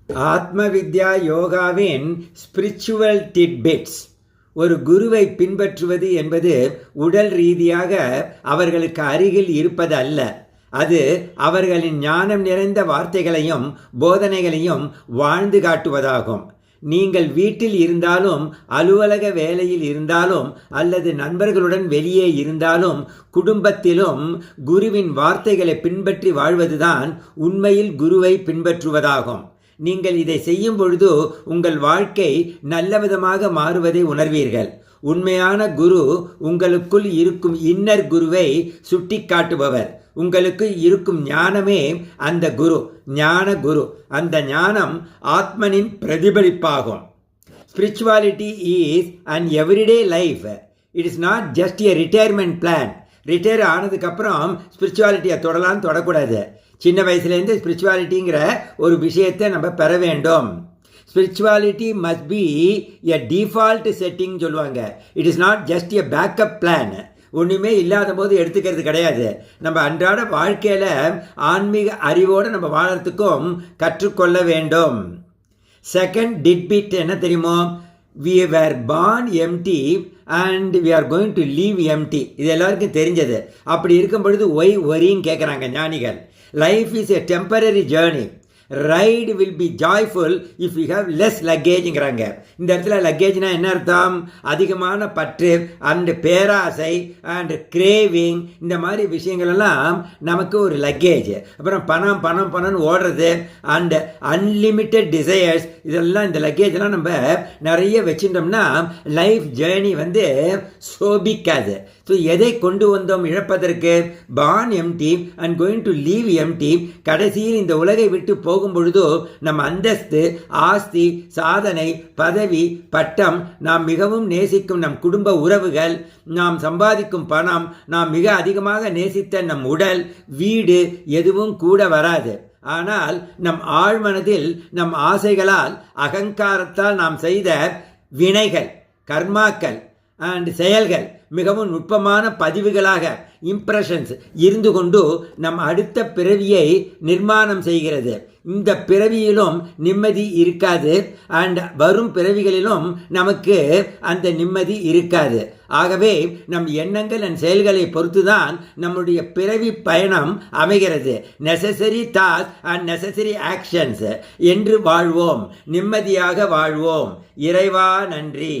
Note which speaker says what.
Speaker 1: ஆத்ம வித்யா யோகாவின் spiritual titbits. ஒரு குருவை பின்பற்றுவது என்பது உடல் ரீதியாக அவர்களுக்கு அருகில் இருப்பது அல்ல. அது அவர்களின் ஞானம் நிறைந்த வார்த்தைகளையும் போதனைகளையும் வாழ்ந்து காட்டுவதாகும். நீங்கள் வீட்டில் இருந்தாலும், அலுவலக வேலையில் இருந்தாலும், அல்லது நண்பர்களுடன் வெளியே இருந்தாலும், குடும்பத்திலும் குருவின் வார்த்தைகளை பின்பற்றி வாழ்வதுதான் உண்மையில் குருவை பின்பற்றுவதாகும். நீங்கள் இதை செய்யும் பொழுது உங்கள் வாழ்க்கை நல்ல விதமாக மாறுவதை உணர்வீர்கள். உண்மையான குரு உங்களுக்குள் இருக்கும் இன்னர் குருவை சுட்டி காட்டுபவர். உங்களுக்கு இருக்கும் ஞானமே அந்த குரு, ஞான குரு. அந்த ஞானம் ஆத்மனின் பிரதிபலிப்பாகும். Spirituality is an everyday life. It is not just a retirement plan. Retire ஆனதுக்கப்புறம் ஸ்பிரிச்சுவாலிட்டியை தொடக்கூடாது. சின்ன வயசுலேருந்து ஸ்பிரிச்சுவாலிட்டிங்கிற ஒரு விஷயத்தை நம்ம பெற வேண்டும். Spirituality must be a default setting சொல்லுவாங்க. It is not just a backup plan. ஒன்றுமே இல்லாத போது எடுத்துக்கிறது கிடையாது. நம்ம அன்றாட வாழ்க்கையில் ஆன்மீக அறிவோடு நம்ம வாழறதுக்கும் கற்றுக்கொள்ள வேண்டும். செகண்ட் டிட்பிட் என்ன தெரியுமோ? we were born empty and we are going to leave empty. இது எல்லாருக்கும் தெரிஞ்சது. அப்படி இருக்கும் பொழுது why worrying கேட்குறாங்க ஞானிகள். Life is a temporary journey. Ride will be joyful if you have less luggage-ங்கிறாங்க. இந்த இடத்துல லக்கேஜ்னா என்ன அர்த்தம்? அதிகமான பற்று அண்ட் பேராசை அண்ட் கிரேவிங், இந்த மாதிரி விஷயங்கள் எல்லாம் நமக்கு ஒரு லக்கேஜ். அப்புறம் பணம் பணம் பணம்னு ஓடுறது அண்ட் அன்லிமிட்டெட் டிசையர்ஸ், இதெல்லாம் இந்த லக்கேஜெல்லாம் நம்ம நிறைய வச்சுட்டோம்னா லைஃப் ஜேர்னி சோபிக்காது. ஸோ எதை கொண்டு வந்தோம் இழப்பதற்கு? born empty and going to leave empty. கடைசியில் இந்த உலகை விட்டு போகும் பொழுது நம் அந்தஸ்து, ஆஸ்தி, சாதனை, பதவி, பட்டம், நாம் மிகவும் நேசிக்கும் நம் குடும்ப உறவுகள், நாம் சம்பாதிக்கும் பணம், நாம் மிக அதிகமாக நேசித்த நம் உடல், வீடு எதுவும் கூட வராது. ஆனால் நம் ஆழ்மனதில் நம் ஆசைகளால், அகங்காரத்தால் நாம் செய்த வினைகள், கர்மாக்கள் அண்ட் செயல்கள் மிகவும் நுட்பமான பதிவுகளாக, இம்ப்ரெஷன்ஸ் இருந்து கொண்டு நம் அடுத்த பிறவியை நிர்மாணம் செய்கிறது. இந்த பிறவியிலும் நிம்மதி இருக்காது அண்ட் வரும் பிறவிகளிலும் நமக்கு அந்த நிம்மதி இருக்காது. ஆகவே நம் எண்ணங்கள் அண்ட் செயல்களை பொறுத்துதான் நம்முடைய பிறவி பயணம் அமைகிறது. Necessary thoughts and necessary actions என்று வாழ்வோம், நிம்மதியாக வாழ்வோம். இறைவா நன்றி.